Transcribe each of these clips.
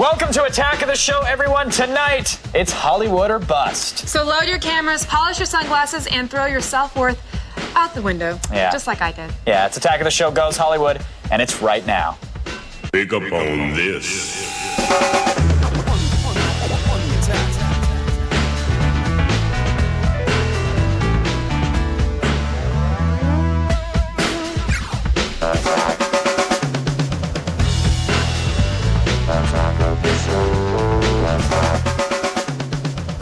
Welcome to Attack of the Show, everyone. Tonight, it's Hollywood or bust. So load your cameras, polish your sunglasses, and throw your self-worth out the window. Yeah. Just like I did. Yeah, it's Attack of the Show Goes Hollywood, and it's right now. Pick up on this.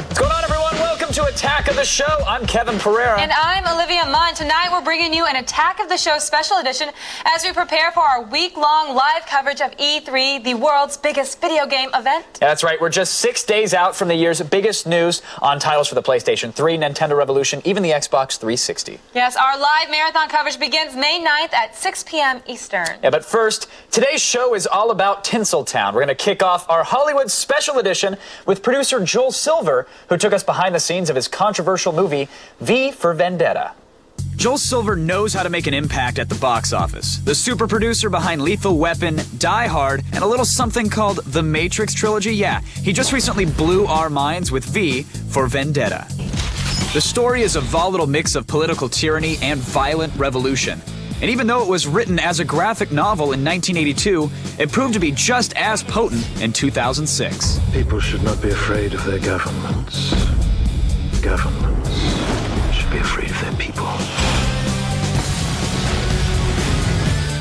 What's going on, everyone? Welcome to Attack of the Show. I'm Kevin Pereira. And I'm Olivia Munn. Tonight we're bringing you an Attack of the Show special edition as we prepare for our week-long live coverage of E3, the world's biggest video game event. Yeah, that's right. We're just 6 days out from the year's biggest news on titles for the PlayStation 3, Nintendo Revolution, even the Xbox 360. Yes, our live marathon coverage begins May 9th at 6 p.m. Eastern. Yeah, but first, today's show is all about Tinseltown. We're going to kick off our Hollywood special edition with producer Joel Silver, who took us behind the scenes of his controversial movie, V for Vendetta. Joel Silver knows how to make an impact at the box office. The super producer behind Lethal Weapon, Die Hard, and a little something called The Matrix Trilogy. Yeah, he just recently blew our minds with V for Vendetta. The story is a volatile mix of political tyranny and violent revolution. And even though it was written as a graphic novel in 1982, it proved to be just as potent in 2006. People should not be afraid of their governments. Governments should be afraid of their people.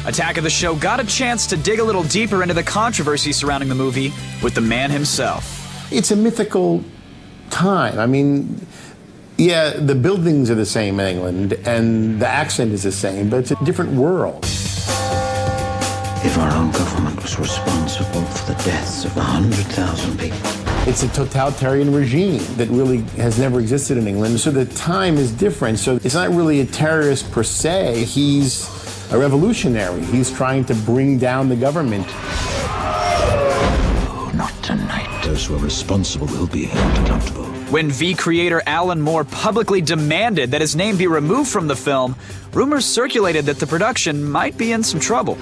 Attack of the Show got a chance to dig a little deeper into the controversy surrounding the movie with the man himself. It's a mythical time. I mean, yeah, the buildings are the same in England, and the accent is the same, but it's a different world. If our own government was responsible for the deaths of 100,000 people. It's a totalitarian regime that really has never existed in England, so the time is different. So it's not really a terrorist per se, he's a revolutionary. He's trying to bring down the government. Oh, not tonight. Those who are responsible will be held accountable. When V creator Alan Moore publicly demanded that his name be removed from the film, rumors circulated that the production might be in some trouble.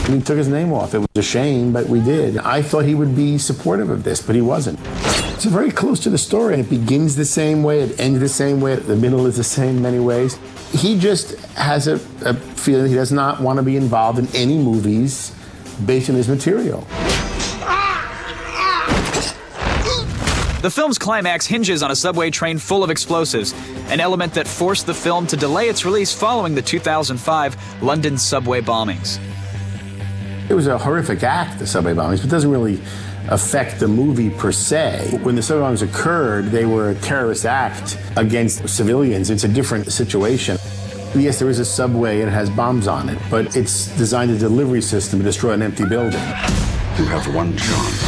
We took his name off. It was a shame, but we did. I thought he would be supportive of this, but he wasn't. It's very close to the story. It begins the same way, it ends the same way, the middle is the same in many ways. He just has a feeling he does not want to be involved in any movies based on his material. The film's climax hinges on a subway train full of explosives, an element that forced the film to delay its release following the 2005 London subway bombings. It was a horrific act, the subway bombings, but it doesn't really affect the movie per se. When the subway bombings occurred, they were a terrorist act against civilians. It's a different situation. Yes, there is a subway and it has bombs on it, but it's designed a delivery system to destroy an empty building. You have one chance.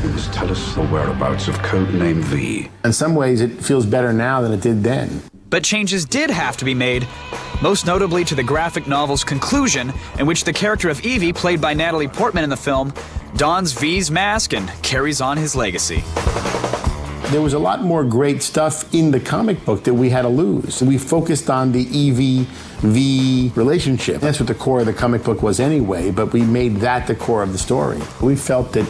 You must tell us the whereabouts of codename V. In some ways, it feels better now than it did then. But changes did have to be made, most notably to the graphic novel's conclusion, in which the character of Evie, played by Natalie Portman in the film, dons V's mask and carries on his legacy. There was a lot more great stuff in the comic book that we had to lose. We focused on the Evie-V relationship. That's what the core of the comic book was anyway, but we made that the core of the story. We felt that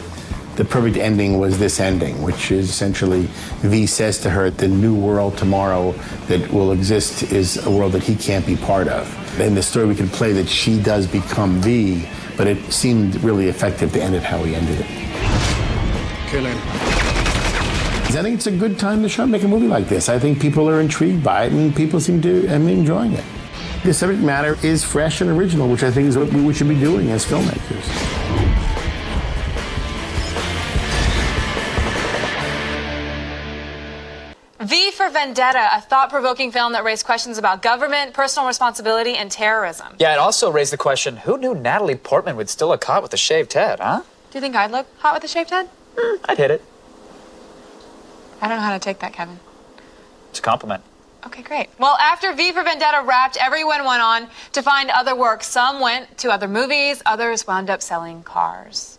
the perfect ending was this ending, which is essentially V says to her, the new world tomorrow that will exist is a world that he can't be part of. In the story we could play that she does become V, but it seemed really effective to end it how we ended it. Kill him. I think it's a good time to try and make a movie like this. I think people are intrigued by it and people seem to be enjoying it. The subject matter is fresh and original, which I think is what we should be doing as filmmakers. V for Vendetta, a thought-provoking film that raised questions about government, personal responsibility, and terrorism. Yeah, it also raised the question, who knew Natalie Portman would still look hot with a shaved head, huh? Do you think I'd look hot with a shaved head? I'd hit it. I don't know how to take that, Kevin. It's a compliment. Okay, great. Well, after V for Vendetta wrapped, everyone went on to find other work. Some went to other movies, others wound up selling cars.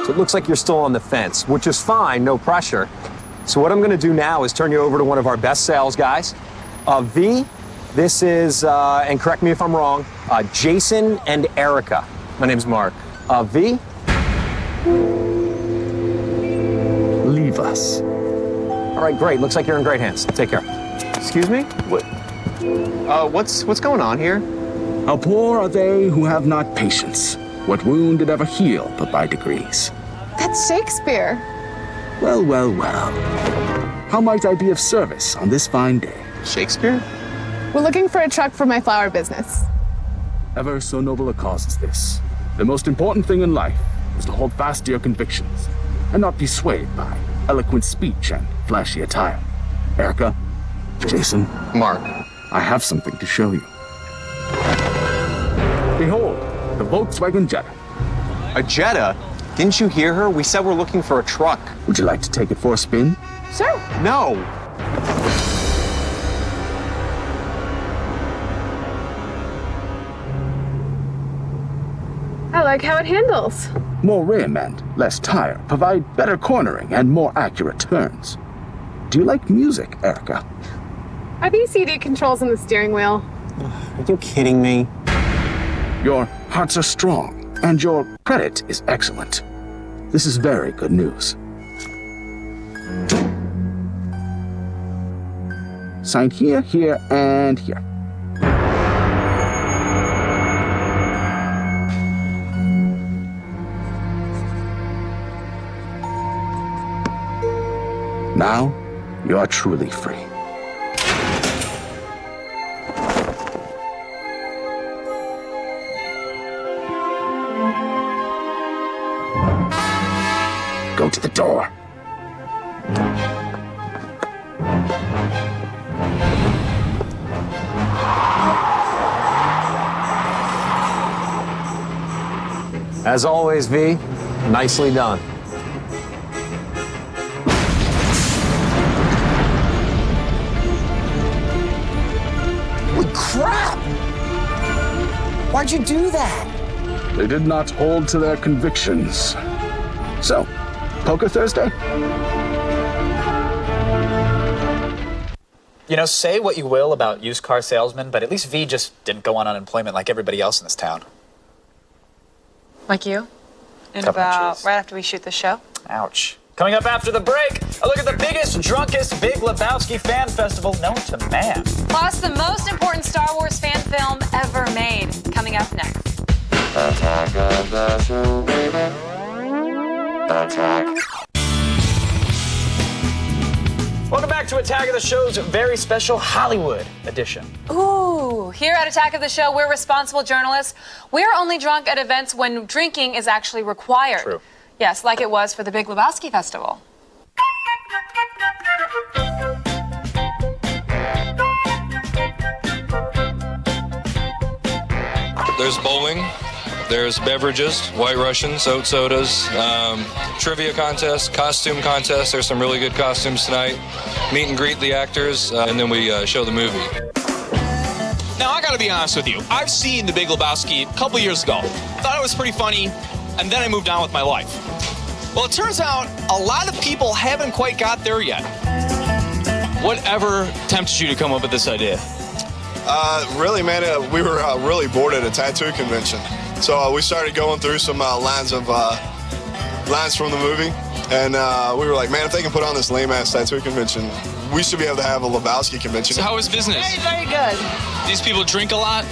So it looks like you're still on the fence, which is fine, no pressure. So what I'm gonna do now is turn you over to one of our best sales guys. V, this is, and correct me if I'm wrong, Jason and Erica. My name's Mark. V? Leave us. All right, great. Looks like you're in great hands. Take care. Excuse me? What? What's going on here? How poor are they who have not patience? What wound did ever heal but by degrees? That's Shakespeare. Well, well, well. How might I be of service on this fine day? Shakespeare? We're looking for a truck for my flower business. Ever so noble a cause as this. The most important thing in life is to hold fast to your convictions and not be swayed by eloquent speech and flashy attire. Erica, Jason, Mark. I have something to show you. Behold, the Volkswagen Jetta. A Jetta? Didn't you hear her? We said we're looking for a truck. Would you like to take it for a spin? Sure. No. I like how it handles. More rim and less tire provide better cornering and more accurate turns. Do you like music, Erica? Are these CD controls on the steering wheel? Are you kidding me? Your hearts are strong, and your credit is excellent. This is very good news. Signed here, here, and here. Now, you are truly free. Go to the door. As always, V, nicely done. Holy crap! Why'd you do that? They did not hold to their convictions. So, Poker Thursday? You know, say what you will about used car salesmen, but at least V just didn't go on unemployment like everybody else in this town. Like you? In Couple about inches. right after we shoot the show. Ouch. Coming up after the break, a look at the biggest, drunkest Big Lebowski fan festival known to man. Plus, the most important Star Wars fan film ever made. Coming up next. Attack of the show, baby. Attack. Welcome back to Attack of the Show's very special Hollywood edition. Ooh, here at Attack of the Show, we're responsible journalists. We're only drunk at events when drinking is actually required. True. Yes, like it was for the Big Lebowski Festival. There's bowling, there's beverages, White Russians, oat sodas, trivia contest, costume contest. There's some really good costumes tonight. Meet and greet the actors, and then we show the movie. Now, I gotta be honest with you. I've seen The Big Lebowski a couple years ago. Thought it was pretty funny, and then I moved on with my life. Well, it turns out a lot of people haven't quite got there yet. Whatever tempted you to come up with this idea? Really, man, we were really bored at a tattoo convention. So we started going through some lines from the movie. And we were like, man, if they can put on this lame-ass tattoo convention, we should be able to have a Lebowski convention. So how is business? Very, very good. These people drink a lot?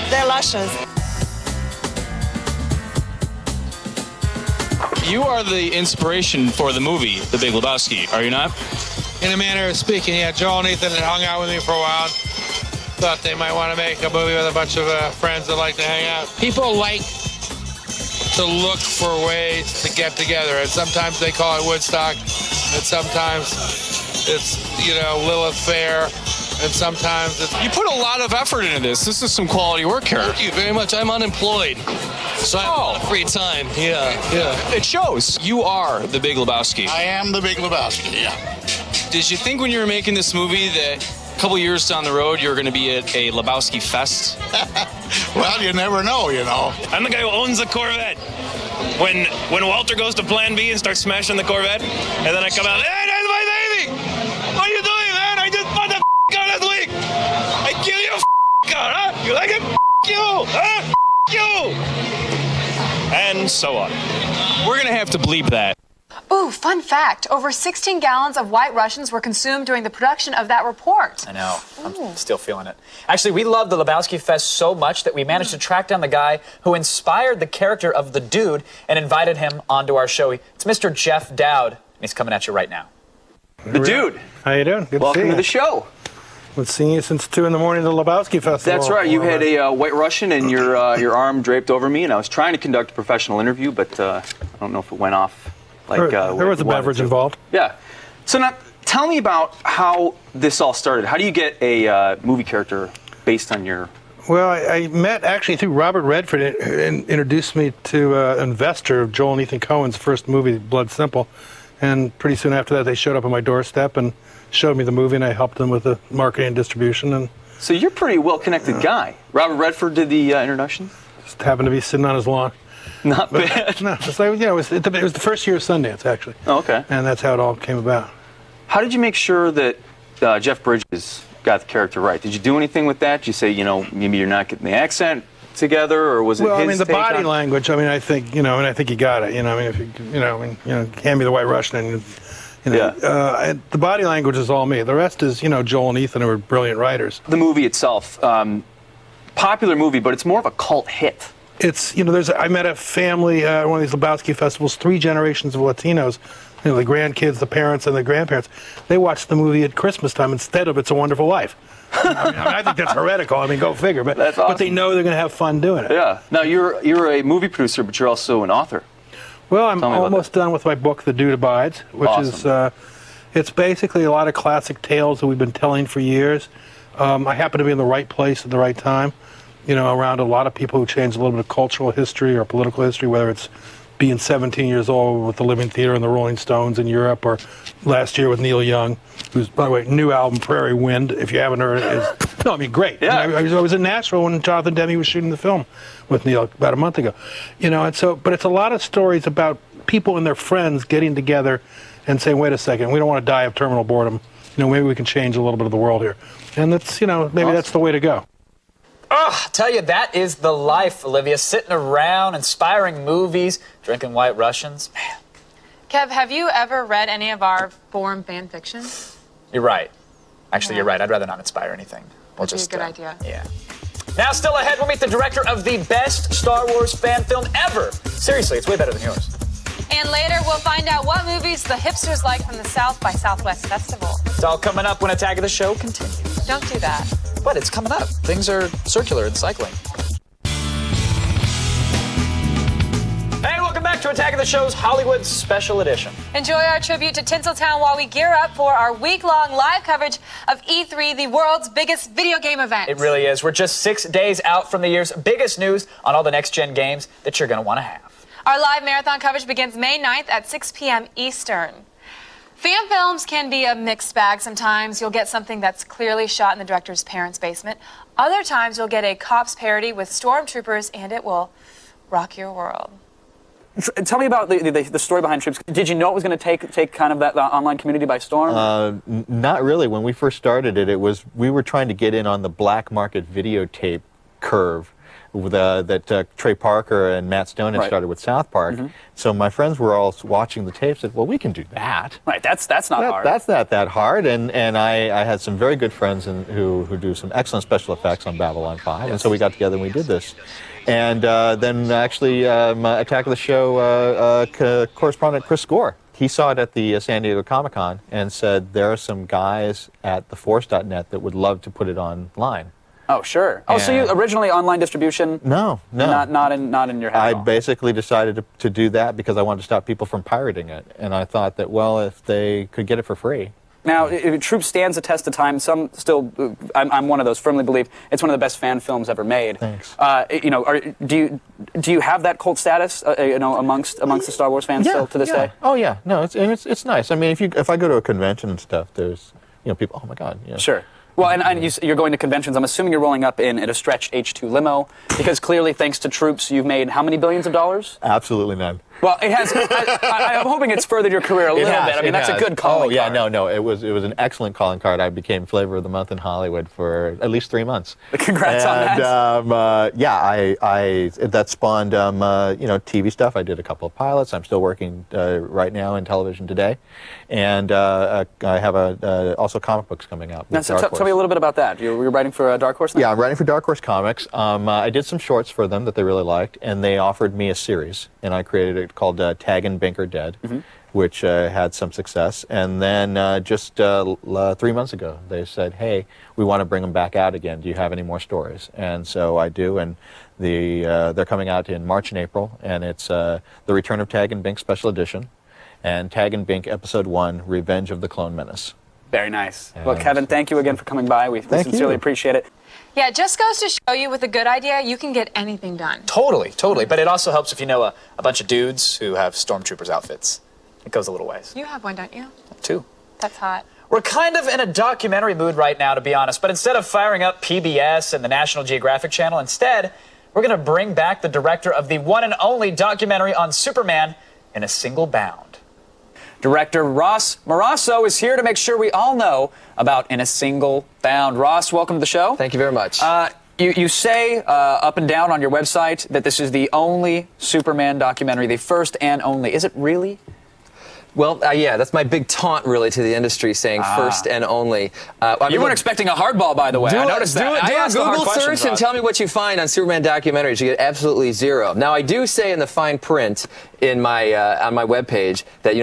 They're luscious. You are the inspiration for the movie, The Big Lebowski, are you not? In a manner of speaking, yeah. Joel and Ethan had hung out with me for a while. Thought they might want to make a movie with a bunch of friends that like to hang out. People like to look for ways to get together, and sometimes they call it Woodstock, and sometimes it's, Lilith Fair, and sometimes it's... You put a lot of effort into this. This is some quality work here. Thank you very much. I'm unemployed, so I have a lot of free time. Yeah. It shows. You are the Big Lebowski. I am the Big Lebowski, yeah. Did you think when you were making this movie that a couple years down the road you were going to be at a Lebowski Fest? Well, you never know, I'm the guy who owns the Corvette. When Walter goes to Plan B and starts smashing the Corvette, and then I come out, hey, that's my baby! What are you doing, man? I just bought the car last week! I give you a car, huh? You like it? You! you! And so on. We're going to have to bleep that. Ooh, fun fact. Over 16 gallons of White Russians were consumed during the production of that report. I know. I'm still feeling it. Actually, we love the Lebowski Fest so much that we managed to track down the guy who inspired the character of the dude and invited him onto our show. It's Mr. Jeff Dowd, and he's coming at you right now. The dude. How you doing? Good Welcome to see to you. the show. Been seeing you since 2 in the morning at the Lebowski Festival. That's right. You had a White Russian and your arm draped over me, and I was trying to conduct a professional interview, but I don't know if it went off. Like there was a beverage involved. Yeah. So now, tell me about how this all started. How do you get a movie character based on your... Well, I met actually through Robert Redford, and introduced me to an investor of Joel and Ethan Coen's first movie, Blood Simple. And pretty soon after that, they showed up on my doorstep and showed me the movie, and I helped them with the marketing and distribution. And so you're a pretty well-connected guy. Robert Redford did the introduction? Just happened to be sitting on his lawn. Not bad. No, just like, it was the first year of Sundance, actually. Oh, okay. And that's how it all came about. How did you make sure that Jeff Bridges got the character right? Did you do anything with that? Did you say, maybe you're not getting the accent together, or was it his Well, I mean, the take body on... language, I think, I think you got it. If you, hand me the White Russian, and, the body language is all me. The rest is, Joel and Ethan, who are brilliant writers. The movie itself, popular movie, but it's more of a cult hit. It's, I met a family at one of these Lebowski festivals, 3 generations of Latinos, the grandkids, the parents, and the grandparents. They watched the movie at Christmas time instead of It's a Wonderful Life. I think that's heretical. Go figure. But that's awesome. But they know they're going to have fun doing it. Yeah. Now, you're a movie producer, but you're also an author. Well, I'm almost done with my book, The Dude Abides, which is, it's basically a lot of classic tales that we've been telling for years. I happen to be in the right place at the right time, around a lot of people who changed a little bit of cultural history or political history, whether it's being 17 years old with the Living Theater and the Rolling Stones in Europe, or last year with Neil Young, who's, by the way, new album, Prairie Wind, if you haven't heard it, is, great. Yeah. I was in Nashville when Jonathan Demme was shooting the film with Neil about a month ago. And so, but it's a lot of stories about people and their friends getting together and saying, wait a second, we don't want to die of terminal boredom. Maybe we can change a little bit of the world here. And that's, maybe that's the way to go. Oh, I tell you, that is the life, Olivia. Sitting around, inspiring movies, drinking White Russians. Man. Kev, have you ever read any of our forum fan fiction? You're right. Actually, you're right. I'd rather not inspire anything. That'd be a good idea. Yeah. Now, still ahead, we'll meet the director of the best Star Wars fan film ever. Seriously, it's way better than yours. And later, we'll find out what movies the hipsters like from the South by Southwest Festival. It's all coming up when Attack of the Show continues. Don't do that. But it's coming up. Things are circular and cycling. Hey, welcome back to Attack of the Show's Hollywood Special Edition. Enjoy our tribute to Tinseltown while we gear up for our week-long live coverage of E3, the world's biggest video game event. It really is. We're just 6 days out from the year's biggest news on all the next-gen games that you're going to want to have. Our live marathon coverage begins May 9th at 6 p.m. Eastern. Fan films can be a mixed bag sometimes. You'll get something that's clearly shot in the director's parents' basement. Other times you'll get a Cops parody with stormtroopers, and it will rock your world. Tell me about the story behind Troops. Did you know it was going to take kind of that online community by storm? Not really. When we first started it, we were trying to get in on the black market videotape curve that Trey Parker and Matt Stone had started with South Park. Mm-hmm. So my friends were all watching the tape, said, well, we can do that. Right, that's not hard. That's not that hard. And I had some very good friends who do some excellent special effects on Babylon 5. Yes. And so we got together and we did this. And then actually Attack of the Show correspondent Chris Gore, he saw it at the San Diego Comic-Con and said, there are some guys at theforce.net that would love to put it online. Oh, sure. Oh, so you originally online distribution? No. Not in your head. I basically decided to do that because I wanted to stop people from pirating it, and I thought that, well, if they could get it for free. Now, Troop stands the test of time. Some still, I'm one of those, firmly believe it's one of the best fan films ever made. Thanks. Do you have that cult status, amongst the Star Wars fans still to this day? Oh yeah, no, it's nice. I mean, if I go to a convention and stuff, there's people. Oh my God. Yeah. Sure. Well, and you're going to conventions. I'm assuming you're rolling up in a stretch H2 limo because clearly, thanks to Troops, you've made how many billions of dollars? Absolutely none. Well, it has. I'm hoping it's furthered your career a little bit. I mean, that's a good calling card. Oh, yeah, no. It was an excellent calling card. I became Flavor of the Month in Hollywood for at least 3 months. Congrats on that. That spawned, TV stuff. I did a couple of pilots. I'm still working right now in television today. And I have also comic books coming out. Now, so tell me a little bit about that. You're writing for Dark Horse now? Yeah, I'm writing for Dark Horse Comics. I did some shorts for them that they really liked, and they offered me a series, and I created it called Tag and Bink Are Dead, which had some success. And then just 3 months ago, they said, hey, we want to bring them back out again. Do you have any more stories? And so I do, and they're coming out in March and April, and it's The Return of Tag and Bink Special Edition, and Tag and Bink Episode 1, Revenge of the Clone Menace. Very nice. Well, Kevin, thank you again for coming by. We sincerely appreciate it. Yeah, it just goes to show you with a good idea, you can get anything done. Totally. But it also helps if you know a bunch of dudes who have stormtroopers outfits. It goes a little ways. You have one, don't you? 2. That's hot. We're kind of in a documentary mood right now, to be honest, but instead of firing up PBS and the National Geographic Channel, instead, we're going to bring back the director of the one and only documentary on Superman in a single bound. Director Ross Morasso is here to make sure we all know about In a Single Bound. Ross, welcome to the show. Thank you very much. You say up and down on your website that this is the only Superman documentary, the first and only. Is it really? Well, yeah, that's my big taunt, really, to the industry, saying first and only. You weren't expecting a hardball, by the way. I noticed that. Do a Google search and tell me what you find on Superman documentaries. You get absolutely 0. Now, I do say in the fine print in my on my webpage that,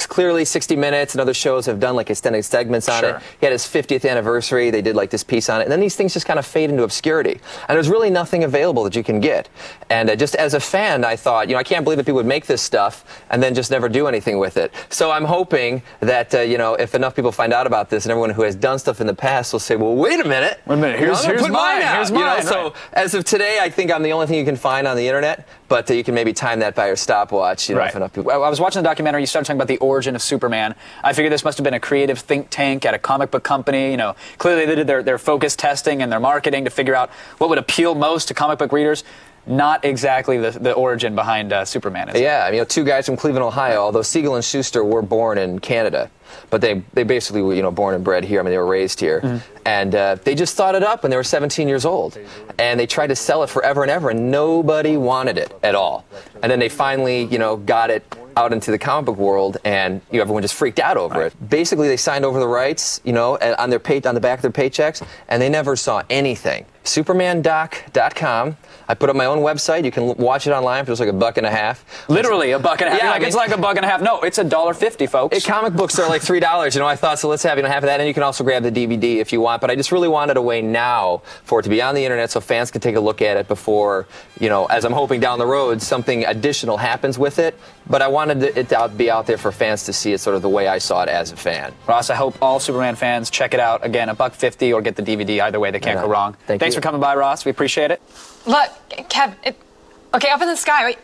clearly 60 Minutes and other shows have done like extended segments on it. He had his 50th anniversary. They did like this piece on it. And then these things just kind of fade into obscurity. And there's really nothing available that you can get. And just as a fan, I thought, I can't believe that people would make this stuff and then just never do anything with it. So I'm hoping that, if enough people find out about this and everyone who has done stuff in the past will say, well, wait a minute. Here's mine. Here's mine. So as of today, I think I'm the only thing you can find on the internet, but you can maybe time that by your stopwatch, if enough people. I was watching the documentary, you started talking about the origin of Superman. I figured this must have been a creative think tank at a comic book company. Clearly they did their focus testing and their marketing to figure out what would appeal most to comic book readers. Not exactly the origin behind Superman, is it? Yeah, 2 guys from Cleveland, Ohio, although Siegel and Schuster were born in Canada. But they basically were, born and bred here. I mean, they were raised here. And they just thought it up when they were 17 years old. And they tried to sell it forever and ever, and nobody wanted it at all. And then they finally, got it out into the comic book world, and everyone just freaked out over it. Basically, they signed over the rights, on their on the back of their paychecks, and they never saw anything. SupermanDoc.com. I put up my own website. You can watch it online for just like $1.50. Literally $1.50. Yeah, it's like $1.50. No, it's $1.50, folks. Comic books are like $3. I thought, so let's have half of that, and you can also grab the DVD if you want. But I just really wanted a way now for it to be on the internet so fans can take a look at it before, as I'm hoping down the road, something additional happens with it. But I wanted it to be out there for fans to see it sort of the way I saw it as a fan. Ross, I hope all Superman fans check it out. Again, $1.50 or get the DVD. Either way, they can't go wrong. Thanks for coming by, Ross. We appreciate it. Look, Kev, okay, up in the sky,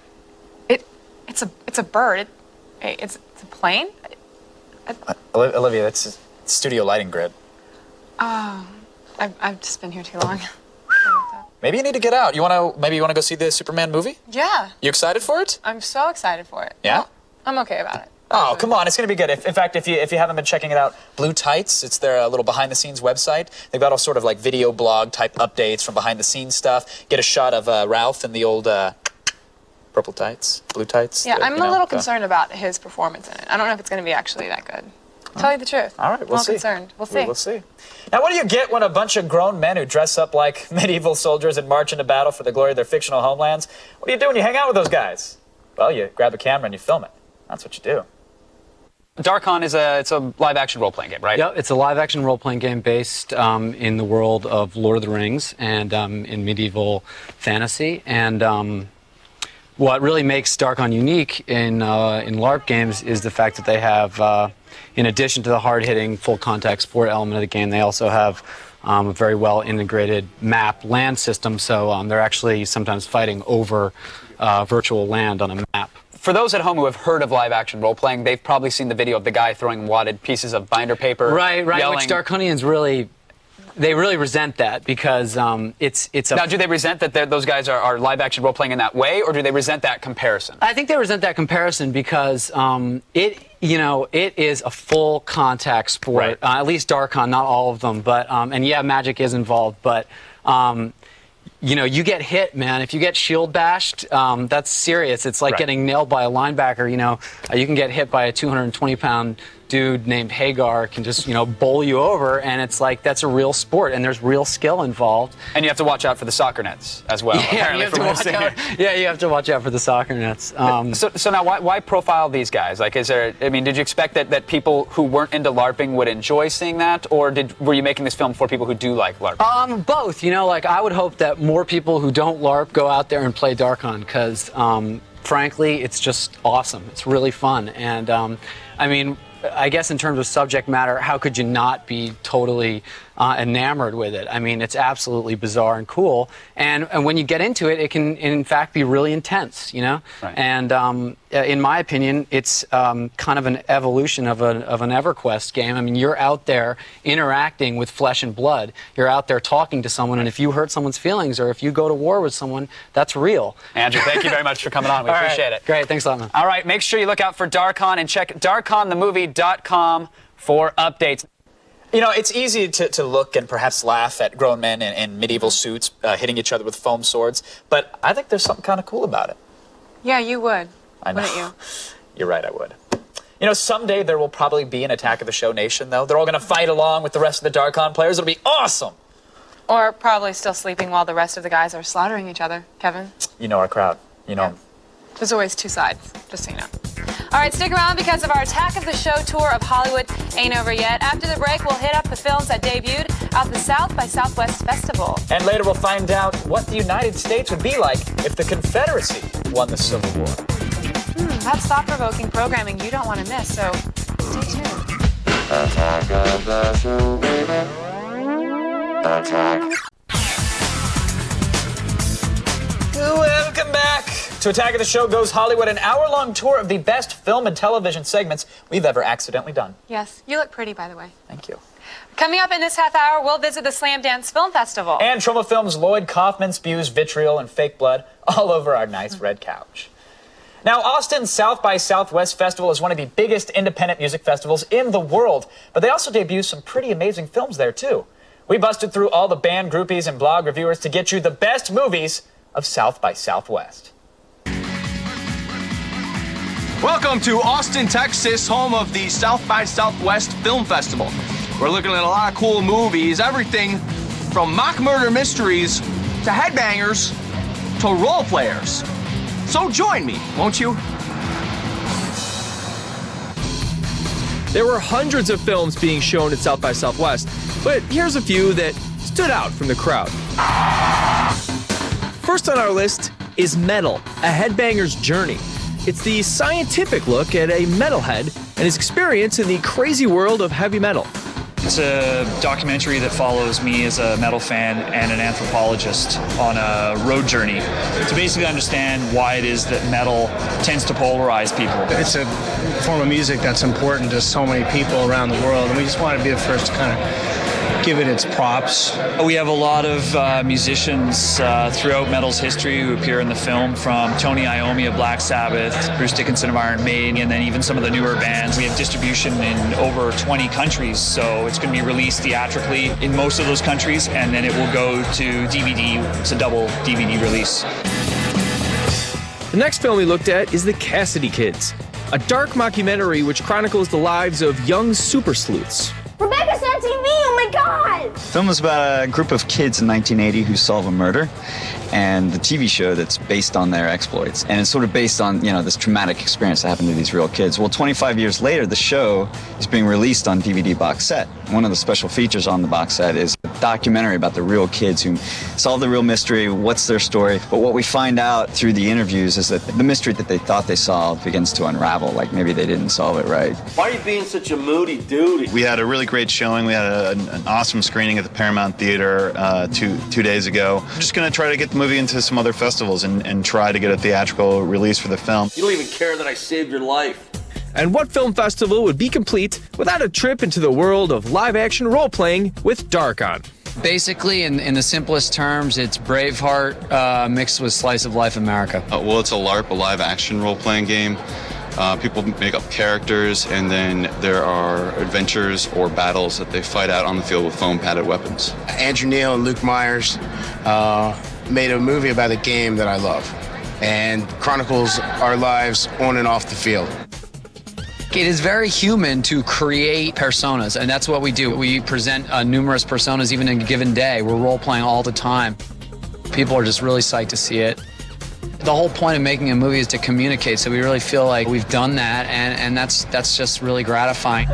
it's a bird. It's a plane? Olivia, that's studio lighting grid. Oh, I've just been here too long. Maybe you need to get out. Maybe you want to go see the Superman movie? Yeah. You excited for it? I'm so excited for it. Yeah? I'm okay about it. Oh, come on. It's going to be good. In fact, if you haven't been checking it out, Blue Tights, it's their little behind-the-scenes website. They've got all sort of like video blog type updates from behind-the-scenes stuff. Get a shot of Ralph in the old purple tights, blue tights. Yeah, I'm a little concerned about his performance in it. I don't know if it's going to be actually that good. Tell you the truth. All right, we'll see. I'm concerned. We'll see. We'll see. Now, what do you get when a bunch of grown men who dress up like medieval soldiers and march into battle for the glory of their fictional homelands? What do you do when you hang out with those guys? Well, you grab a camera and you film it. That's what you do. Darkon is it's a live-action role-playing game, right? Yeah, it's a live-action role-playing game based in the world of Lord of the Rings and in medieval fantasy. And what really makes Darkon unique in LARP games is the fact that they have, in addition to the hard-hitting, full-contact sport element of the game, they also have a very well-integrated map land system. So they're actually sometimes fighting over virtual land on a map. For those at home who have heard of live-action role-playing, they've probably seen the video of the guy throwing wadded pieces of binder paper. Right, yelling. which Darkonians really They really resent that because it's a... Now, do they resent that those guys are live-action role-playing in that way, or do they resent that comparison? I think they resent that comparison because it is a full contact sport. Right. At least Darkon, not all of them, but and yeah, magic is involved, but you get hit, man. If you get shield bashed, that's serious. It's like getting nailed by a linebacker. You can get hit by a 220-pound dude named Hagar, can just bowl you over, and it's like that's a real sport, and there's real skill involved. And you have to watch out for the soccer nets as well. Yeah, you have to watch out for the soccer nets. So now, why profile these guys? Like, did you expect that people who weren't into LARPing would enjoy seeing that, or were you making this film for people who do like LARPing? Both. I would hope that more people who don't LARP go out there and play Darkon, because frankly, it's just awesome. It's really fun, and I guess in terms of subject matter, how could you not be totally enamored with it? I mean, it's absolutely bizarre and cool. And when you get into it, it can, in fact, be really intense, Right. And in my opinion, it's kind of an evolution of an EverQuest game. I mean, you're out there interacting with flesh and blood. You're out there talking to someone, and if you hurt someone's feelings or if you go to war with someone, that's real. Andrew, thank you very much for coming on. We appreciate it. Great. Thanks a lot, man. All right. Make sure you look out for Darkon and check darkonthemovie.com for updates. It's easy to look and perhaps laugh at grown men in medieval suits hitting each other with foam swords, but I think there's something kind of cool about it. Yeah, you would. I know. Wouldn't you? You're right, I would. Someday there will probably be an Attack of the Show Nation, though. They're all going to fight along with the rest of the Darkon players. It'll be awesome. Or probably still sleeping while the rest of the guys are slaughtering each other, Kevin. You know our crowd. You know 'em. There's always two sides, just so you know. All right, stick around because of our Attack of the Show tour of Hollywood ain't over yet. After the break, we'll hit up the films that debuted at the South by Southwest Festival. And later we'll find out what the United States would be like if the Confederacy won the Civil War. That's thought-provoking programming you don't want to miss, so stay tuned. Attack of the Show, baby. Attack. Welcome back to Attack of the Show Goes Hollywood, an hour-long tour of the best film and television segments we've ever accidentally done. Yes, you look pretty, by the way. Thank you. Coming up in this half hour, we'll visit the Slam Dance Film Festival. And Trauma Films' Lloyd Kaufman spews vitriol and fake blood all over our nice red couch. Now, Austin's South by Southwest Festival is one of the biggest independent music festivals in the world, but they also debut some pretty amazing films there, too. We busted through all the band groupies and blog reviewers to get you the best movies of South by Southwest. Welcome to Austin, Texas, home of the South by Southwest Film Festival. We're looking at a lot of cool movies, everything from mock murder mysteries to headbangers to role players. So join me, won't you? There were hundreds of films being shown at South by Southwest, but here's a few that stood out from the crowd. First on our list is Metal, a headbanger's journey. It's the scientific look at a metalhead and his experience in the crazy world of heavy metal. It's a documentary that follows me as a metal fan and an anthropologist on a road journey to basically understand why it is that metal tends to polarize people. It's a form of music that's important to so many people around the world, and we just want to be the first to kind of give it its props. We have a lot of musicians throughout metal's history who appear in the film, from Tony Iommi of Black Sabbath, Bruce Dickinson of Iron Maiden, and then even some of the newer bands. We have distribution in over 20 countries, so it's going to be released theatrically in most of those countries, and then it will go to DVD. It's a double DVD release. The next film we looked at is The Cassidy Kids, a dark mockumentary which chronicles the lives of young super sleuths. Rebecca's on TV! Oh my god! The film is about a group of kids in 1980 who solve a murder, and the TV show that's based on their exploits. And it's sort of based on, this traumatic experience that happened to these real kids. Well, 25 years later, the show is being released on DVD box set. One of the special features on the box set is a documentary about the real kids who solve the real mystery, what's their story. But what we find out through the interviews is that the mystery that they thought they solved begins to unravel, like maybe they didn't solve it right. Why are you being such a moody dude? We had a really great showing. We had an awesome screening at the Paramount Theater two days ago. I'm just going to try to get the movie into some other festivals and try to get a theatrical release for the film. You don't even care that I saved your life. And what film festival would be complete without a trip into the world of live-action role-playing with Darkon? Basically, in the simplest terms, it's Braveheart mixed with slice of life America. Well, it's a LARP, a live action role-playing game. People make up characters, and then there are adventures or battles that they fight out on the field with foam-padded weapons. Andrew Neil and Luke Myers made a movie about a game that I love, and chronicles our lives on and off the field. It is very human to create personas, and that's what we do. We present numerous personas even in a given day. We're role-playing all the time. People are just really psyched to see it. The whole point of making a movie is to communicate, so we really feel like we've done that, and that's just really gratifying.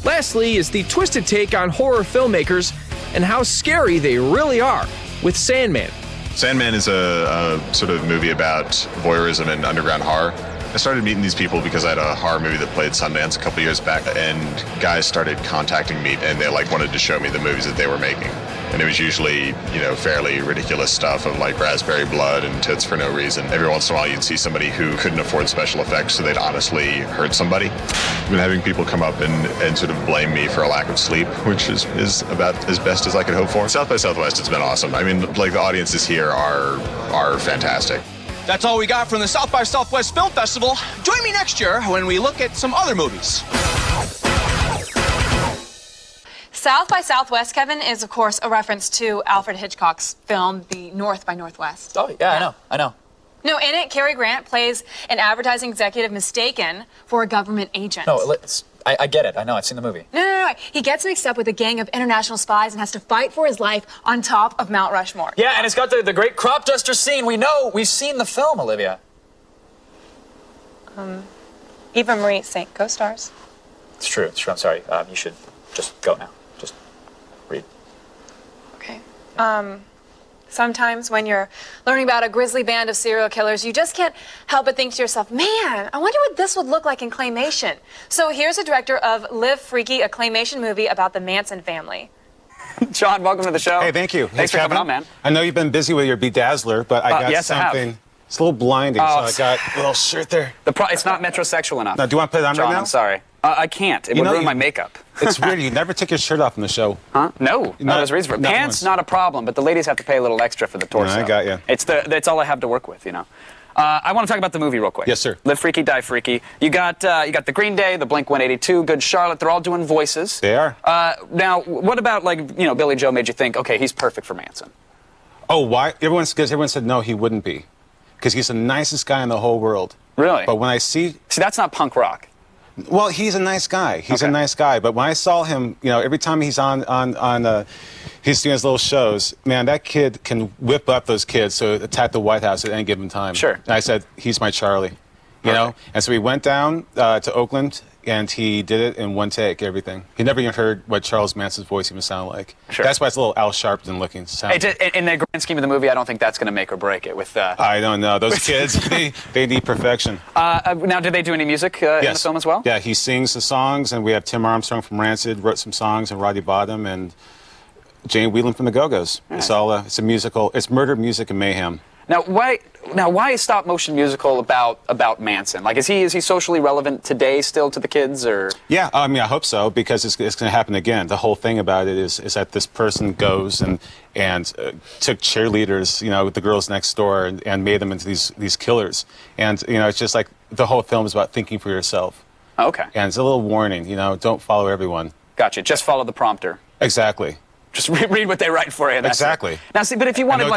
Lastly is the twisted take on horror filmmakers and how scary they really are with Sandman. Sandman is a sort of movie about voyeurism and underground horror. I started meeting these people because I had a horror movie that played Sundance a couple years back, and guys started contacting me, and they wanted to show me the movies that they were making. And it was usually, fairly ridiculous stuff of raspberry blood and tits for no reason. Every once in a while you'd see somebody who couldn't afford special effects, so they'd honestly hurt somebody. I've been having people come up and sort of blame me for a lack of sleep, which is about as best as I could hope for. South by Southwest, it's been awesome. I mean, the audiences here are fantastic. That's all we got from the South by Southwest Film Festival. Join me next year when we look at some other movies. South by Southwest, Kevin, is of course a reference to Alfred Hitchcock's film, The North by Northwest. Oh, yeah. I know. No, in it, Cary Grant plays an advertising executive mistaken for a government agent. No, I get it. I know. I've seen the movie. No. He gets mixed up with a gang of international spies and has to fight for his life on top of Mount Rushmore. Yeah, and it's got the great crop duster scene. We've seen the film, Olivia. Eva Marie Saint co-stars. It's true. I'm sorry. You should just go now. Just read. Okay. Sometimes when you're learning about a grisly band of serial killers, you just can't help but think to yourself, man, I wonder what this would look like in claymation. So here's the director of Live Freaky, a claymation movie about the Manson family. John, welcome to the show. Hey, thank you. Thanks for coming on, man. I know you've been busy with your Bedazzler, but I got yes, something. It's a little blinding, so I got a little shirt there. It's not metrosexual enough. Now, do you want to put it on John, right now? I'm sorry. I can't. It would ruin my makeup. It's weird. You never take your shirt off on the show. Huh? No. There's a reason for it. Pants, not a problem, but the ladies have to pay a little extra for the torso. No, I got you. It's all I have to work with, I want to talk about the movie real quick. Yes, sir. Live Freaky, Die Freaky. You got the Green Day, the Blink-182, Good Charlotte. They're all doing voices. They are. Now, what about Billy Joe made you think, okay, he's perfect for Manson? Oh, why? Everyone said no, he wouldn't be, because he's the nicest guy in the whole world. Really? But when I see that's not punk rock. Well, he's a nice guy. He's a nice guy. But when I saw him, every time he's on he's doing his little shows, man, that kid can whip up those kids to attack the White House at any given time. Sure. And I said, he's my Charlie, you know? And so we went down to Oakland, and he did it in one take, everything. He never even heard what Charles Manson's voice even sounded like. Sure. That's why it's a little Al Sharpton looking sound. In the grand scheme of the movie, I don't think that's going to make or break it. With I don't know. Those kids, they need perfection. Now, did they do any music in the film as well? Yeah, he sings the songs, and we have Tim Armstrong from Rancid wrote some songs, and Roddy Bottom, and Jane Whelan from the Go-Go's. Nice. It's all it's a musical. It's murder, music, and mayhem. Now, why is stop motion musical about Manson? Like, is he socially relevant today still to the kids, or? Yeah, I mean, I hope so, because it's going to happen again. The whole thing about it is that this person goes and took cheerleaders, with the girls next door, and made them into these killers. And it's just like the whole film is about thinking for yourself. Okay. And it's a little warning, don't follow everyone. Gotcha. Just follow the prompter. Exactly. Just read what they write for you. That's exactly. It. Now, see, but if you wanted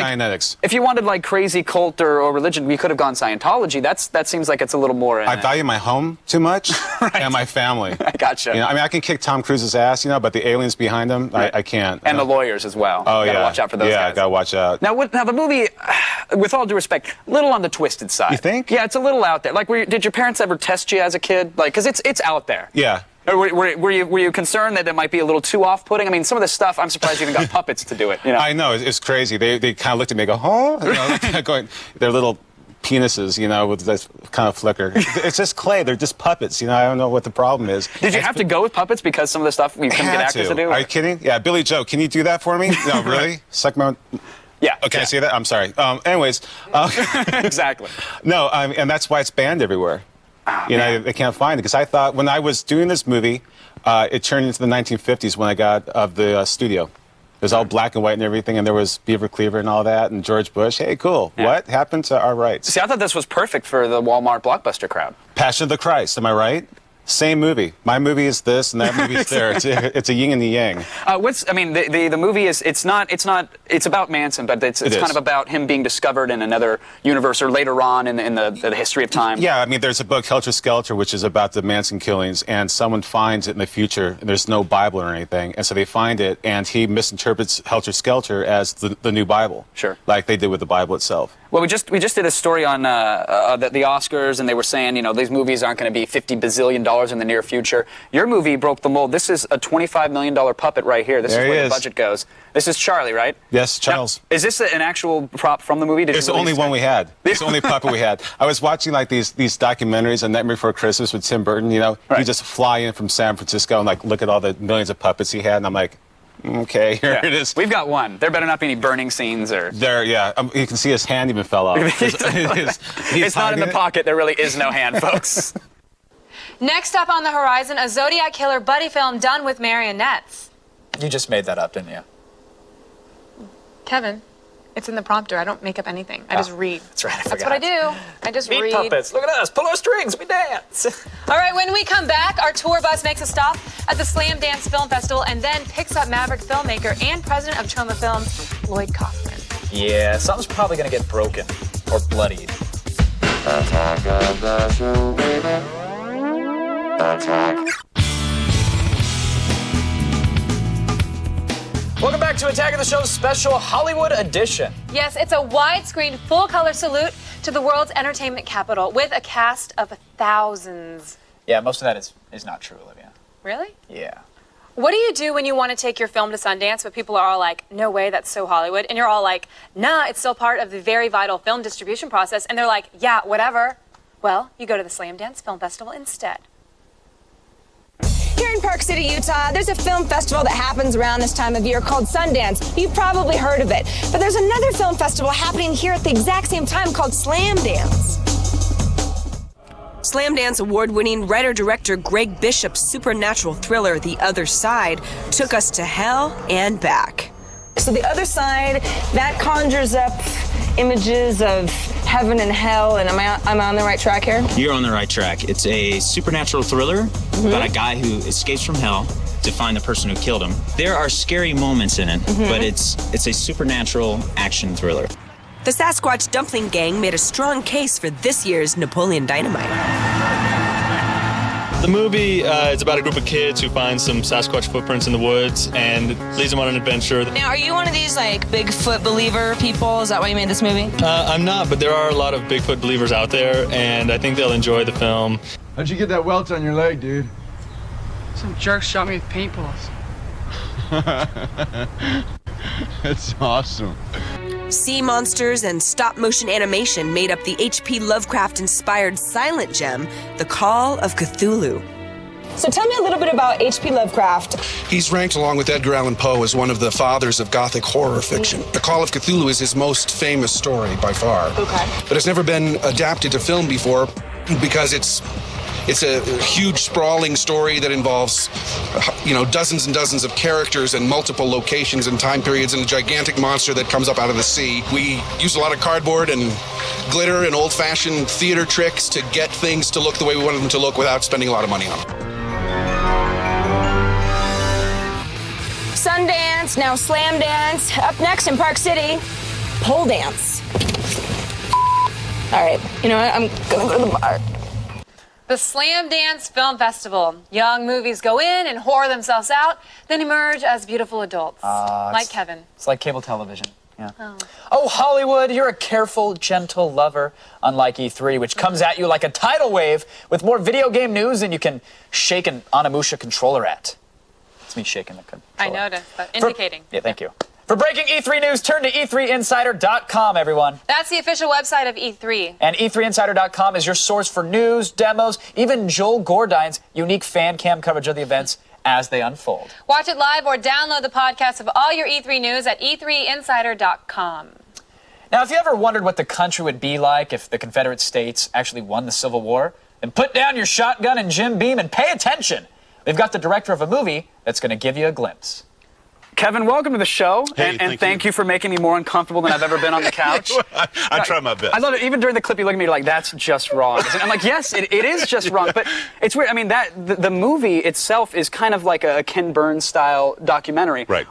like crazy cult or religion, we could have gone Scientology. That seems like it's a little more. I value my home too much and my family. I gotcha. I mean, I can kick Tom Cruise's ass, but the aliens behind him, right. I can't. And the lawyers as well. Oh, you gotta watch out for those guys. Yeah, gotta watch out. Now, the movie, with all due respect, a little on the twisted side. You think? Yeah, it's a little out there. Like, did your parents ever test you as a kid? Like, because it's out there. Yeah. Were you concerned that it might be a little too off-putting? I mean, some of this stuff, I'm surprised you even got puppets to do it. I know, it's crazy. They kind of looked at me and go, huh? Going, their little penises, with this kind of flicker. It's just clay. They're just puppets. I don't know what the problem is. Did you have to go with puppets because some of the stuff we couldn't get actors to do? Are you kidding? Yeah, Billy Joe, can you do that for me? No, really? Suck my own... Yeah. Okay, I see that? I'm sorry. Anyways. Exactly. No, and that's why it's banned everywhere. They can't find it. Because I thought when I was doing this movie, It turned into the 1950s when I got of the studio. It was all black and white and everything, and there was Beaver Cleaver and all that, and George Bush. Hey, cool. Yeah. What happened to our rights? See, I thought this was perfect for the Walmart blockbuster crowd. Passion of the Christ, am I right? Same movie. My movie is this, and that movie is there. It's a yin and a yang. The movie is, it's about Manson, but it's kind of about him being discovered in another universe or later on in the history of time. Yeah, I mean, there's a book, Helter Skelter, which is about the Manson killings, and someone finds it in the future, and there's no Bible or anything, and so they find it, and he misinterprets Helter Skelter as the new Bible. Sure. Like they did with the Bible itself. Well, we just did a story on the Oscars, and they were saying, these movies aren't going to be $50 bazillion in the near future. Your movie broke the mold. This is a $25 million puppet right here. This is where the budget goes. This is Charlie, right? Yes, Charles. Now, is this an actual prop from the movie? It's the only one we had. It's the only puppet we had. I was watching like these documentaries on Nightmare Before Christmas with Tim Burton. You just fly in from San Francisco and like look at all the millions of puppets he had, and I'm like, okay, here it is. We've got one. There better not be any burning scenes or... There, yeah. You can see his hand even fell off. It's not in the pocket. There really is no hand, folks. Next up on the horizon, a Zodiac Killer buddy film done with marionettes. You just made that up, didn't you? Kevin, it's in the prompter. I don't make up anything. I just read. That's right, I That's what I do. I just Meat read. puppets. Look at us. Pull our strings. We dance. All right, when we come back, our tour bus makes a stop at the Slam Dance Film Festival and then picks up Maverick filmmaker and president of Troma Films, Lloyd Kaufman. Yeah, something's probably going to get broken or bloodied. Attack of the show, baby. Attack. Welcome back to Attack of the Show's special Hollywood edition. Yes, it's a widescreen, full-color salute to the world's entertainment capital with a cast of thousands. Yeah, most of that is not true, Olivia. Really? Yeah. What do you do when you want to take your film to Sundance, but people are all like, no way, that's so Hollywood, and you're all like, nah, it's still part of the very vital film distribution process, and they're like, yeah, whatever. Well, you go to the Slam Dance Film Festival instead. Here in Park City, Utah, there's a film festival that happens around this time of year called Sundance. You've probably heard of it. But there's another film festival happening here at the exact same time called Slam Dance. Slam Dance award-winning writer-director Greg Bishop's supernatural thriller, The Other Side, took us to hell and back. So The Other Side, that conjures up images of heaven and hell, and am I on the right track here? You're on the right track. It's a supernatural thriller about a guy who escapes from hell to find the person who killed him. There are scary moments in it, but it's a supernatural action thriller. The Sasquatch Dumpling Gang made a strong case for this year's Napoleon Dynamite. The movie is about a group of kids who find some Sasquatch footprints in the woods and leads them on an adventure. Now, are you one of these, like, Bigfoot believer people? Is that why you made this movie? I'm not, but there are a lot of Bigfoot believers out there, and I think they'll enjoy the film. How'd you get that welt on your leg, dude? Some jerk shot me with paintballs. That's awesome. Sea monsters and stop-motion animation made up the H.P. Lovecraft-inspired silent gem, The Call of Cthulhu. So tell me a little bit about H.P. Lovecraft. He's ranked along with Edgar Allan Poe as one of the fathers of Gothic horror fiction. The Call of Cthulhu is his most famous story by far. Okay. But it's never been adapted to film before because it's a huge, sprawling story that involves, dozens and dozens of characters and multiple locations and time periods and a gigantic monster that comes up out of the sea. We use a lot of cardboard and glitter and old-fashioned theater tricks to get things to look the way we wanted them to look without spending a lot of money on them. Sundance, now Slam Dance. Up next in Park City, pole dance. All right, you know what? I'm gonna go to the bar. The Slam Dance Film Festival. Young movies go in and whore themselves out, then emerge as beautiful adults. Like Kevin. It's like cable television. Yeah. Oh, Hollywood, you're a careful, gentle lover, unlike E3, which comes at you like a tidal wave with more video game news than you can shake an Onimusha controller at. It's me shaking the controller. I noticed, but indicating. Yeah, thank you. For breaking E3 news, turn to E3Insider.com, everyone. That's the official website of E3. And E3Insider.com is your source for news, demos, even Joel Gordine's unique fan cam coverage of the events as they unfold. Watch it live or download the podcast of all your E3 news at E3Insider.com. Now, if you ever wondered what the country would be like if the Confederate States actually won the Civil War, then put down your shotgun and Jim Beam and pay attention. We've got the director of a movie that's going to give you a glimpse. Kevin, welcome to the show, Hey, and thank you for making me more uncomfortable than I've ever been on the couch. I try my best. I love it. Even during the clip, you look at me like, that's just wrong. And I'm like, yes, it is just wrong. But it's weird. I mean, the movie itself is kind of like a Ken Burns style documentary. Right.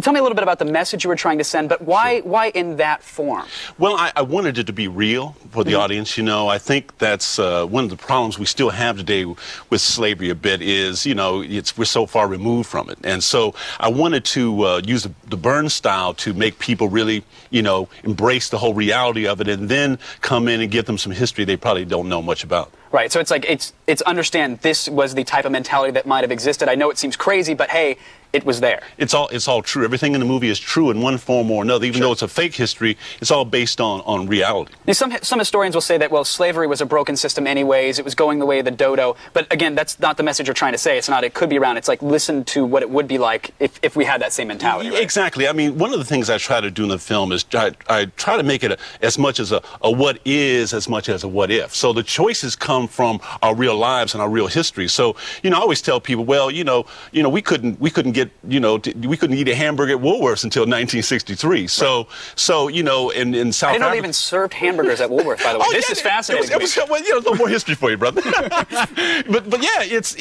Tell me a little bit about the message you were trying to send, but why in that form? Well, I wanted it to be real for the audience. You know, I think that's one of the problems we still have today with slavery a bit is, you know, we're so far removed from it. And so I wanted to use the Burns style to make people really, you know, embrace the whole reality of it and then come in and give them some history they probably don't know much about. Right, so it's like, it's understand this was the type of mentality that might have existed. I know it seems crazy, but hey, it was there. It's all true. Everything in the movie is true in one form or another. Even though it's a fake history, it's all based on reality. Now, some historians will say that, well, slavery was a broken system anyways. It was going the way of the dodo. But again, that's not the message you're trying to say. It's not, it could be around. It's like, listen to what it would be like if we had that same mentality. Right? Exactly. I mean, one of the things I try to do in the film is I try to make it as much as a what is as much as a what if. So the choices come from our real lives and our real history. So, you know, I always tell people, well, we couldn't get, we couldn't eat a hamburger at Woolworth's until 1963. Right. So you know, in South Africa, I didn't know they even served hamburgers at Woolworth's, by the way. This is fascinating. It was well, you know, a little more history for you, brother. but yeah, it's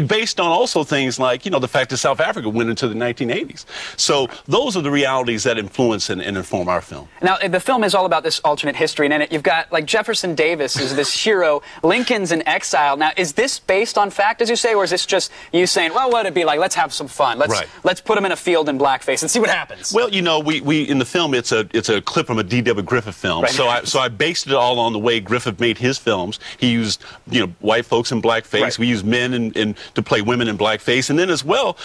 based on also things like, you know, the fact that South Africa went into the 1980s. So those are the realities that influence and inform our film. Now, the film is all about this alternate history, and in it you've got, like, Jefferson Davis is this hero, Lincoln's in exile. Now, is this based on fact, as you say, or is this just you saying, well, what would it be like? Let's have some fun. Let's put him in a field in blackface and see what happens. Well, you know, we in the film it's a clip from a D.W. Griffith film. Right. So I based it all on the way Griffith made his films. He used, you know, white folks in blackface. Right. We used men to play women in blackface, and then as well,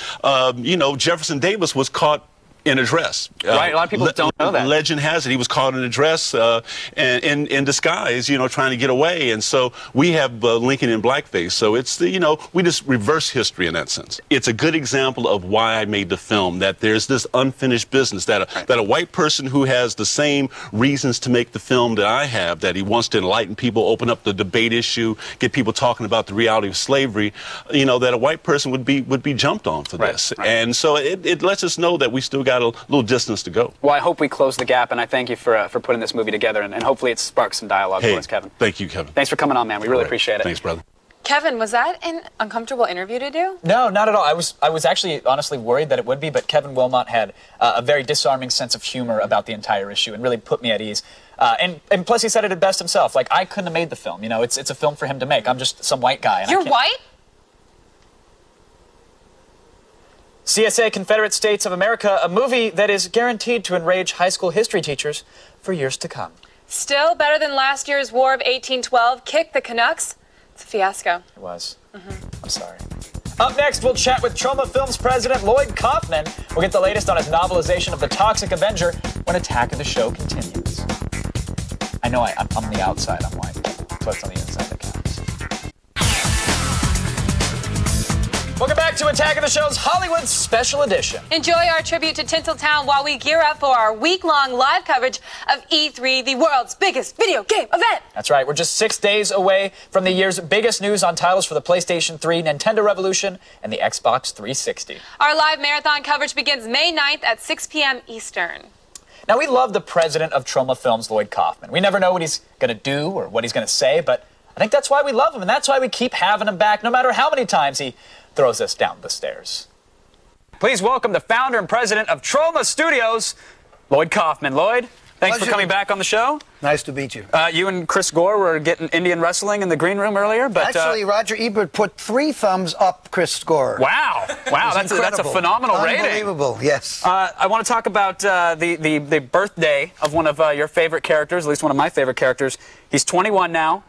you know, Jefferson Davis was caught in a dress. Right, a lot of people don't know that. Legend has it he was caught in a dress and in disguise, you know, trying to get away. And so we have Lincoln in blackface. So it's you know, we just reverse history in that sense. It's a good example of why I made the film, that there's this unfinished business, that a white person who has the same reasons to make the film that I have, that he wants to enlighten people, open up the debate issue, get people talking about the reality of slavery, you know, that a white person would be jumped on for this. Right. And so it lets us know that we still got a little distance to go. Well, I hope we close the gap, and I thank you for putting this movie together, and hopefully it sparks some dialogue for us, Kevin. Thank you, Kevin. Thanks for coming on, man. We really appreciate it. Thanks, brother. Kevin, was that an uncomfortable interview to do? No, not at all. I was actually honestly worried that it would be, but Kevin Wilmot had a very disarming sense of humor about the entire issue and really put me at ease. And plus, he said it best himself. Like, I couldn't have made the film. You know, it's a film for him to make. I'm just some white guy. And You're white? CSA, Confederate States of America, a movie that is guaranteed to enrage high school history teachers for years to come. Still better than last year's War of 1812, Kick the Canucks. It's a fiasco. It was. I'm sorry. Up next, we'll chat with Troma Films president Lloyd Kaufman. We'll get the latest on his novelization of The Toxic Avenger when Attack of the Show continues. I know I'm on the outside, I'm white, so it's on the inside that counts. Welcome back to Attack of the Show's Hollywood Special Edition. Enjoy our tribute to Tinseltown while we gear up for our week-long live coverage of E3, the world's biggest video game event. That's right. We're just 6 days away from the year's biggest news on titles for the PlayStation 3, Nintendo Revolution, and the Xbox 360. Our live marathon coverage begins May 9th at 6 p.m. Eastern. Now, we love the president of Troma Films, Lloyd Kaufman. We never know what he's going to do or what he's going to say, but I think that's why we love him, and that's why we keep having him back, no matter how many times he throws us down the stairs. Please welcome the founder and president of Troma Studios, Lloyd Kaufman. Lloyd, thanks for coming back on the show. Nice to meet you. You and Chris Gore were getting Indian wrestling in the green room earlier, but actually, Roger Ebert put 3 thumbs up Chris Gore. Wow, that's a phenomenal rating. Unbelievable, yes. I want to talk about the birthday of one of your favorite characters, at least one of my favorite characters. He's 21 now.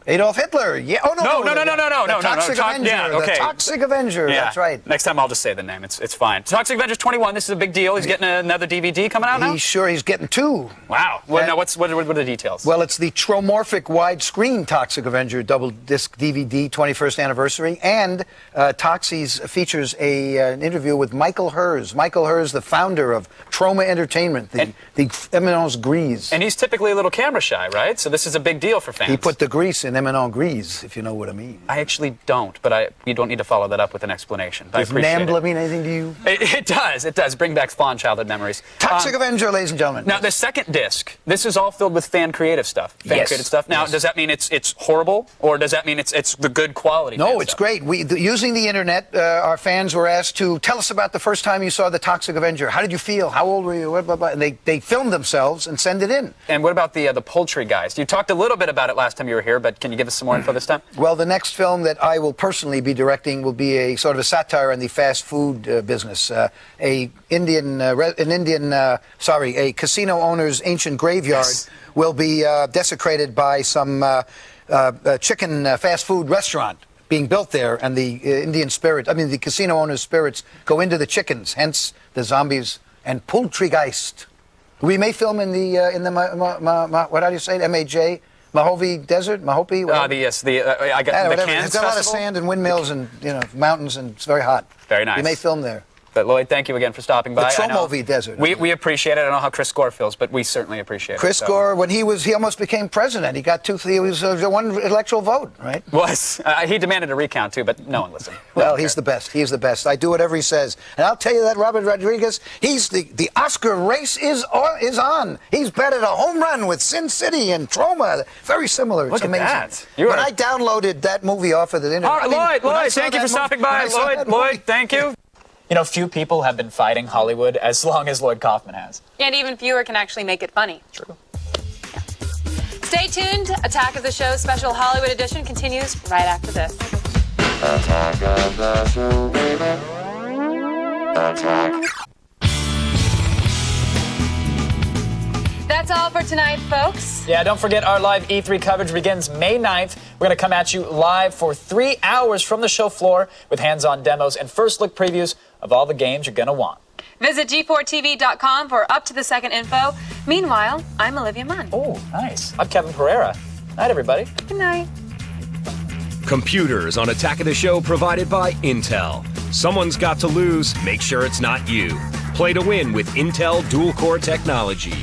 Adolf Hitler. Yeah. Oh no. The Toxic Avenger. Yeah, okay. The Toxic Avenger. Yeah. That's right. Next time I'll just say the name. It's fine. Toxic Avenger's 21. This is a big deal. He's getting another DVD coming out now. He's getting 2. Wow. Well, now what are the details? Well, it's the Tromorphic widescreen Toxic Avenger double disc DVD 21st anniversary, and Toxies features an interview with Michael Herz. Michael Herz, the founder of Troma Entertainment, the Eminence Grise. And he's typically a little camera shy, right? So this is a big deal for fans. He put the grease an eminent grise, if you know what I mean. I actually don't, but you don't need to follow that up with an explanation. But Does I appreciate NAMBLA it. mean anything to you? It does. It does. Bring back fond childhood memories. Toxic Avenger, ladies and gentlemen. Now, the second disc, this is all filled with fan creative stuff. Yes. Creative stuff. Now, does that mean it's horrible, or does that mean it's the good quality? No, it's great. Using the internet, our fans were asked to tell us about the first time you saw the Toxic Avenger. How did you feel? How old were you? Blah, blah, blah. And they filmed themselves and send it in. And what about the poultry guys? You talked a little bit about it last time you were here, but can you give us some more info this time? Well, the next film that I will personally be directing will be a sort of a satire on the fast food business. A casino owner's ancient graveyard will be desecrated by some chicken fast food restaurant being built there, and the the casino owner's spirits go into the chickens, hence the zombies and Poultrygeist. We may film in the what do you say, MAJ? Mojave Desert, Mojave. Yes, I got the Cans It's got a lot of sand and windmills and mountains, and it's very hot. Very nice. We may film there. But Lloyd, thank you again for stopping by. The Tromovi Desert. We appreciate it. I don't know how Chris Gore feels, but we certainly appreciate it. Chris Gore, when he almost became president. He got he was one electoral vote, right? He demanded a recount too, but no one listened. Well, he's the best. He's the best. I do whatever he says, and I'll tell you that Robert Rodriguez, he's the Oscar race is on. He's batted a home run with Sin City and Troma. Very similar. It's Look at amazing. that. When I downloaded that movie off of the internet. Lloyd, thank you for stopping by. Lloyd, thank you. You know, few people have been fighting Hollywood as long as Lloyd Kaufman has. And even fewer can actually make it funny. True. Stay tuned. Attack of the Show special Hollywood edition continues right after this. Attack of the Show, baby. Attack. That's all for tonight, folks. Yeah, don't forget our live E3 coverage begins May 9th. We're going to come at you live for 3 hours from the show floor with hands-on demos and first look previews of all the games you're going to want. Visit G4TV.com for up-to-the-second info. Meanwhile, I'm Olivia Munn. Oh, nice. I'm Kevin Pereira. Night, everybody. Good night. Computers on Attack of the Show provided by Intel. Someone's got to lose. Make sure it's not you. Play to win with Intel dual-core technology.